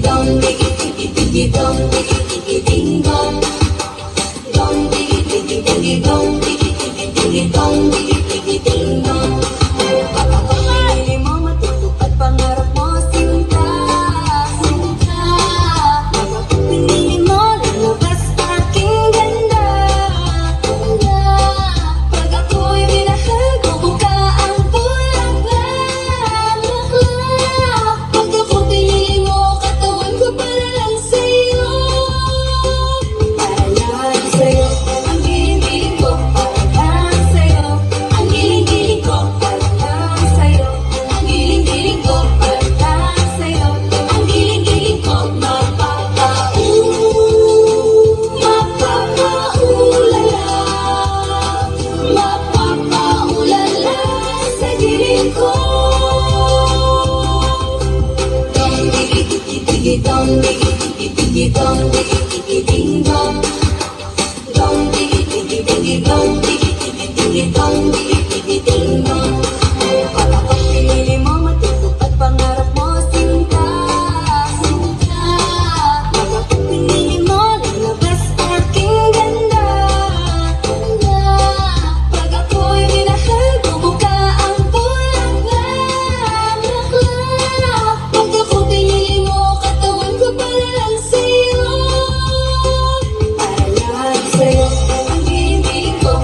dong, diggy diggy diggy dong, diggy diggy ding dong. Dong diggy diggy diggy dong, diggy diggy diggy dong, diggy diggy ding dong. Pagkakamali mo matutupad pangarap mo, sinta, sinta. Pagkakamali mo lalabas aking ganda, ganda. Pag ako'y minahal, bubuka ang bulaklak, bulaklak. Pag ako pinili mo, katawan ko para lang sa'yo. Para lang sa'yo, ang giling-giling ko, para lang sa'yo. Ang giling-giling ko, para lang sa'yo. Ang giling-giling ko, para lang sa'yo. Ang giling-giling ko, mapapaulala, mapapaulala sa giling ko. Dong diggy diggy diggy dong, diggy diggy diggy dong, diggy diggy ding dong. Dong diggy diggy diggy dong, diggy diggy diggy dong, diggy diggy ding dong. Pagkakang pinili mo matutupad pangarap mo, sinta, sinta. Pagkakang pinili mo lalabas aking ganda, ganda. Pag ako'y minahal, bubuka ang bulaklak, bulaklak. Pag ako pinili mo, katawan ko para lang sa'yo. Para lang sa'yo, ang giling-giling ko,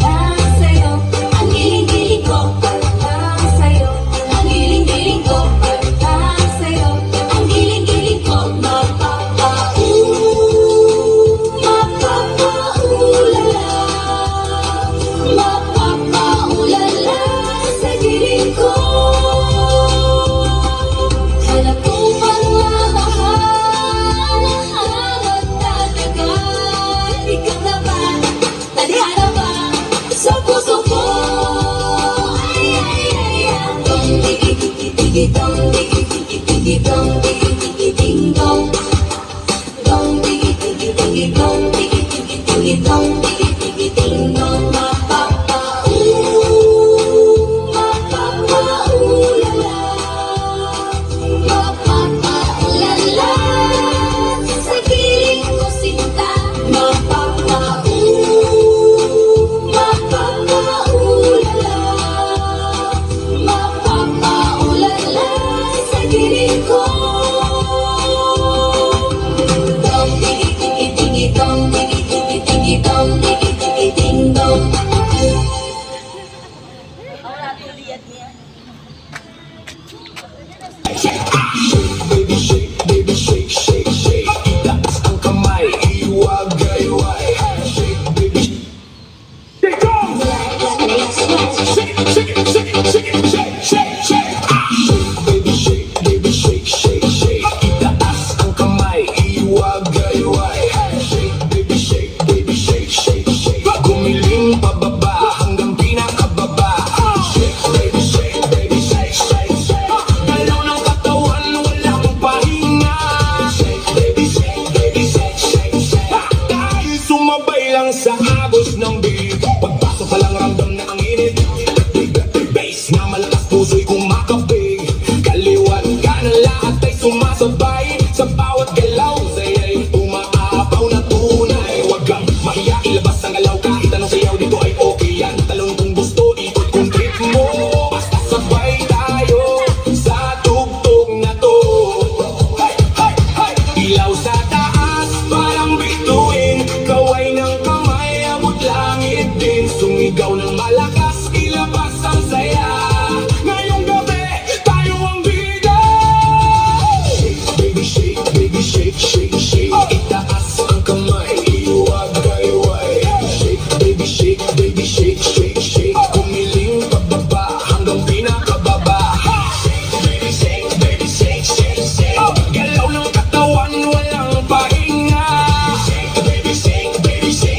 para lang sa'yo. Ang giling-giling ko, para lang sa'yo. Ang giling-giling ko, para lang sa'yo. Ang giling-giling ko, mapapaulala, mapapaulala sa giling ko. Hanap kong pangmamahal, hanap tatagal. Ikaw na ba? Tadhana ba? Sa puso ko. Ay, ay, ay, ay. Dong diggy diggy diggy dong, diggy diggy diggy dong, diggy diggy ding dong. Dong diggy diggy diggy dong, diggy diggy diggy dong, diggy diggy ding dong. Mapapaulala, mapapaulala sa giling ko, sinta. Mapapaulala, mapapaulala sa giling ko. Dong diggy diggy diggy dong, diggy diggy diggy dong, diggy diggy ding dong. Baby shake, shake, shake. Itaas ang kamay, iwagay-way. Shake, baby, shake on. Shake, shake, shake, shake, shake, shake, shake. Baby shake, shake, shake. Itaas ang kamay, iwagay-way. Shake, baby shake, shake, shake. Gumiling pababa hanggang pinakababa. Shake, baby shake, shake, shake. Galaw ng katawan, wala kang pahinga. Shake, baby shake, shake, shake. Tayo sumabay lang sa agos ng beat. Pagpasok pa lang ramdam na ang init. Bass na malakas, puso'y kumakabig. Kaliwat kanan lahat ay sumasabay. Sa bawat galaw, saya'y umaapaw na tunay. Huwag kang mahiya, ilabas ang galaw. Kahit anong sayaw dito ay okay yan. Talon kung gusto, ikot kung trip mo. Basta sabay tayo sa tugtog na to. Hey, hey, hey! Ilaw sa taas, parang bituin. Kaway ng kamay, abot langit din. Sumigaw ng malakas, ilabas ang saya. Ngayong gabi, tayo ang bida. Shake, baby shake, shake, shake. Itaas ang kamay, iwagay-way. Shake, baby shake, shake, shake. Kumiling pababa hanggang pinakababa. Shake, baby shake, shake, shake. Galaw ng katawan, walang pahinga. Shake, baby shake,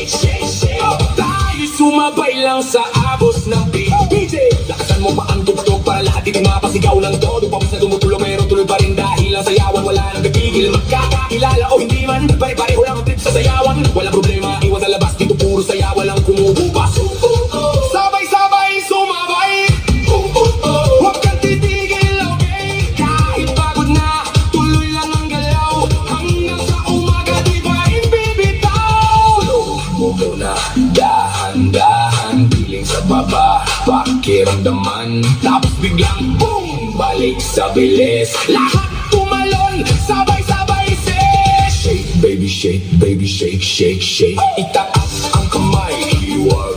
shake, shake. Tayo sumabay lang sa agos ng beat. DJ, lakasan mo pa ang tugtog para lahat hindi mapasigaw ng todo. Pawis na tumutulong pero tuloy pa rin dahil ang sayawan wala nang gagigil. Magkakakilala o hindi man, pare-pareho lang ang trip sa sayawan. Walang problema, iwan sa labas, dito puro saya, walang kumubukas. Sabay-sabay sumabay. Huwag kang titigil, okay? Kahit pagod na, tuloy lang ang galaw. ganyan. Tapos biglang boom, balik sa bilis. Lahat tumalon, sabay-sabay say, shake baby shake, shake, shake. Itaas ang kamay, hiwag